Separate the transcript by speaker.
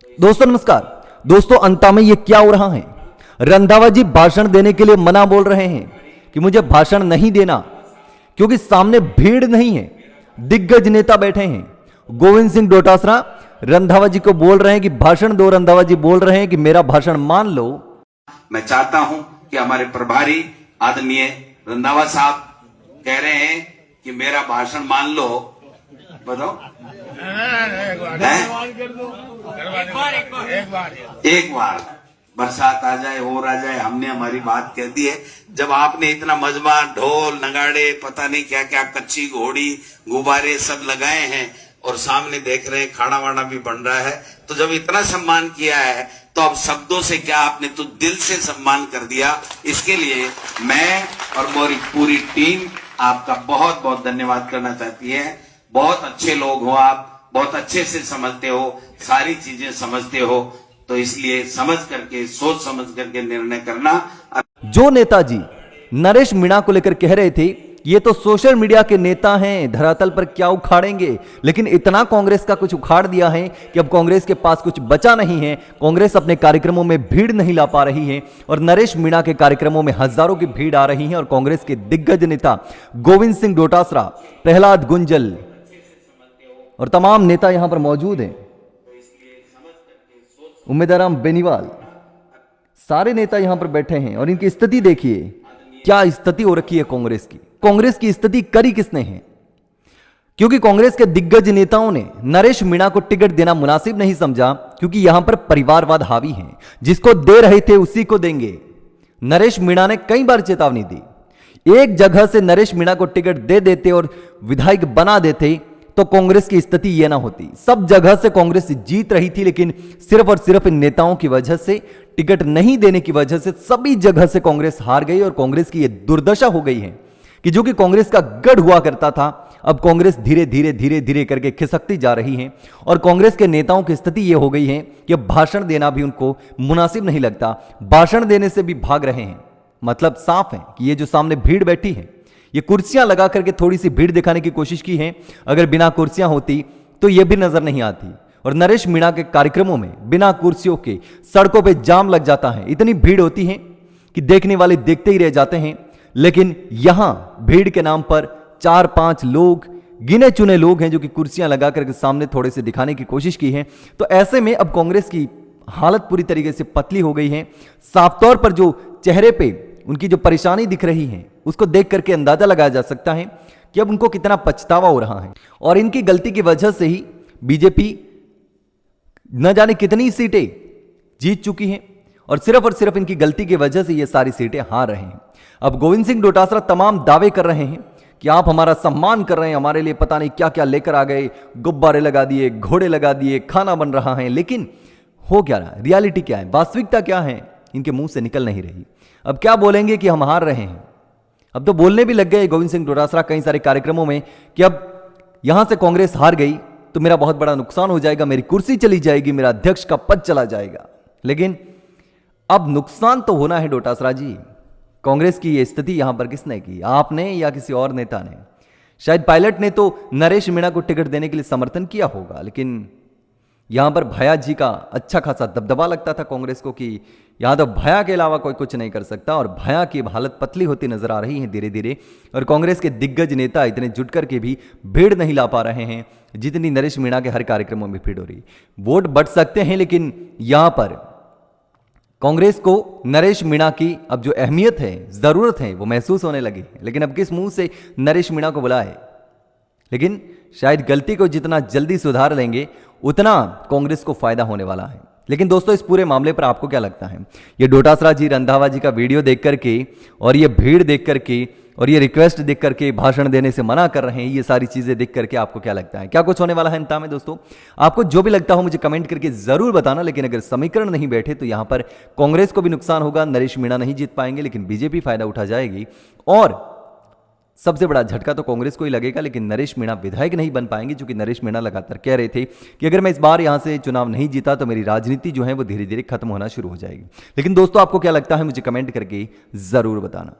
Speaker 1: दोस्तों नमस्कार। दोस्तों अंता में ये क्या हो रहा है? रंधावा जी भाषण देने के लिए मना बोल रहे हैं कि मुझे भाषण नहीं देना क्योंकि सामने भीड़ नहीं है, दिग्गज नेता बैठे हैं। गोविंद सिंह डोटासरा रंधावा जी को बोल रहे हैं कि भाषण दो। रंधावा जी बोल रहे हैं कि मेरा भाषण मान लो।
Speaker 2: मैं चाहता हूं कि हमारे प्रभारी आदरणीय रंधावा साहब कह रहे हैं कि मेरा भाषण मान लो। बताओ एक बार बरसात आ जाए और आ जाए, हमने हमारी बात कह दी है। जब आपने इतना मजमा ढोल नगाड़े पता नहीं क्या क्या कच्ची घोड़ी गुब्बारे सब लगाए हैं और सामने देख रहे हैं खाना वाना भी बन रहा है, तो जब इतना सम्मान किया है तो अब शब्दों से क्या, आपने तो दिल से सम्मान कर दिया। इसके लिए मैं और मेरी पूरी टीम आपका बहुत बहुत धन्यवाद करना चाहती है। बहुत अच्छे लोग हो आप, बहुत अच्छे से समझते हो, सारी चीजें समझते हो, तो इसलिए समझ करके सोच समझ करके निर्णय करना।
Speaker 1: जो नेताजी नरेश मीणा को लेकर कह रहे थे ये तो सोशल मीडिया के नेता हैं, धरातल पर क्या उखाड़ेंगे, लेकिन इतना कांग्रेस का कुछ उखाड़ दिया है कि अब कांग्रेस के पास कुछ बचा नहीं है। कांग्रेस अपने कार्यक्रमों में भीड़ नहीं ला पा रही है और नरेश मीणा के कार्यक्रमों में हजारों की भीड़ आ रही है और कांग्रेस के दिग्गज नेता गोविंद सिंह डोटासरा, प्रहलाद गुंजल और तमाम नेता यहां पर मौजूद हैं, उम्मेदराम बेनीवाल, सारे नेता यहां पर बैठे हैं और इनकी स्थिति देखिए, क्या स्थिति हो रखी है कांग्रेस की। कांग्रेस की स्थिति करी किसने है? क्योंकि कांग्रेस के दिग्गज नेताओं ने नरेश मीणा को टिकट देना मुनासिब नहीं समझा, क्योंकि यहां पर परिवारवाद हावी है। जिसको दे रहे थे उसी को देंगे। नरेश मीणा ने कई बार चेतावनी दी, एक जगह से नरेश मीणा को टिकट दे देते और विधायक बना देते तो कांग्रेस की स्थिति यह ना होती। सब जगह से कांग्रेस जीत रही थी, लेकिन सिर्फ और सिर्फ इन नेताओं की वजह से, टिकट नहीं देने की वजह से सभी जगह से कांग्रेस हार गई और कांग्रेस की यह दुर्दशा हो गई है कि जो कि कांग्रेस का गढ़ हुआ करता था, अब कांग्रेस धीरे धीरे धीरे धीरे करके खिसकती जा रही है और कांग्रेस के नेताओं की स्थिति यह हो गई है कि भाषण देना भी उनको मुनासिब नहीं लगता, भाषण देने से भी भाग रहे हैं। मतलब साफ है कि ये जो सामने भीड़ बैठी है, ये कुर्सियां लगा करके थोड़ी सी भीड़ दिखाने की कोशिश की है। अगर बिना कुर्सियां होती तो ये भी नजर नहीं आती। और नरेश मीणा के कार्यक्रमों में बिना कुर्सियों के सड़कों पे जाम लग जाता है, इतनी भीड़ होती है कि देखने वाले देखते ही रह जाते हैं। लेकिन यहां भीड़ के नाम पर 4-5 लोग, गिने चुने लोग हैं जो कि कुर्सियां लगा करके सामने थोड़े से दिखाने की कोशिश की है। तो ऐसे में अब कांग्रेस की हालत पूरी तरीके से पतली हो गई है। साफ तौर पर जो चेहरे पे उनकी जो परेशानी दिख रही है उसको देख करके अंदाजा लगाया जा सकता है कि अब उनको कितना पछतावा हो रहा है। और इनकी गलती की वजह से ही बीजेपी न जाने कितनी सीटें जीत चुकी हैं और सिर्फ इनकी गलती की वजह से ये सारी सीटें हार रहे हैं। अब गोविंद सिंह डोटासरा तमाम दावे कर रहे हैं कि आप हमारा सम्मान कर रहे हैं, हमारे लिए पता नहीं क्या क्या लेकर आ गए, गुब्बारे लगा दिए, घोड़े लगा दिए, खाना बन रहा है। लेकिन हो क्या रहा, रियलिटी क्या है, वास्तविकता क्या है, इनके मुंह से निकल नहीं रही। अब क्या बोलेंगे कि हम हार रहे हैं? अब तो बोलने भी लग गए गोविंद सिंह डोटासरा कई सारे कार्यक्रमों में कि अब यहां से कांग्रेस हार गई तो मेरा बहुत बड़ा नुकसान हो जाएगा, मेरी कुर्सी चली जाएगी, मेरा अध्यक्ष का पद चला जाएगा। लेकिन अब नुकसान तो होना है डोटासरा जी। कांग्रेस की यह स्थिति यहां पर किसने की, आपने या किसी और नेता ने? शायद पायलट ने तो नरेश मीणा को टिकट देने के लिए समर्थन किया होगा, लेकिन यहां पर भैया जी का अच्छा खासा दबदबा लगता था कांग्रेस को कि यहां तो भैया के अलावा कोई कुछ नहीं कर सकता। और भैया की हालत पतली होती नजर आ रही है धीरे धीरे। और कांग्रेस के दिग्गज नेता इतने जुट करके भी भीड़ नहीं ला पा रहे हैं जितनी नरेश मीणा के हर कार्यक्रमों में भीड़ हो रही। वोट बढ़ सकते हैं, लेकिन यहां पर कांग्रेस को नरेश मीणा की अब जो अहमियत है, जरूरत है, वो महसूस होने लगी। लेकिन अब किस मुंह से नरेश मीणा को बुलाए? लेकिन शायद गलती को जितना जल्दी सुधार लेंगे उतना कांग्रेस को फायदा होने वाला है। लेकिन दोस्तों इस पूरे मामले पर आपको क्या लगता है? ये डोटासरा जी, रंधावा जी का वीडियो देख करके और ये भीड़ देख करके और ये रिक्वेस्ट देख करके भाषण देने से मना कर रहे हैं, ये सारी चीजें देख करके आपको क्या लगता है? क्या कुछ होने वाला है अंत में? दोस्तों आपको जो भी लगता हो मुझे कमेंट करके जरूर बताना। लेकिन अगर समीकरण नहीं बैठे तो यहां पर कांग्रेस को भी नुकसान होगा, नरेश मीणा नहीं जीत पाएंगे, लेकिन बीजेपी फायदा उठा जाएगी। और सबसे बड़ा झटका तो कांग्रेस को ही लगेगा, लेकिन नरेश मीणा विधायक नहीं बन पाएंगे, क्योंकि नरेश मीणा लगातार कह रहे थे कि अगर मैं इस बार यहां से चुनाव नहीं जीता तो मेरी राजनीति जो है वो धीरे धीरे खत्म होना शुरू हो जाएगी। लेकिन दोस्तों आपको क्या लगता है मुझे कमेंट करके जरूर बताना।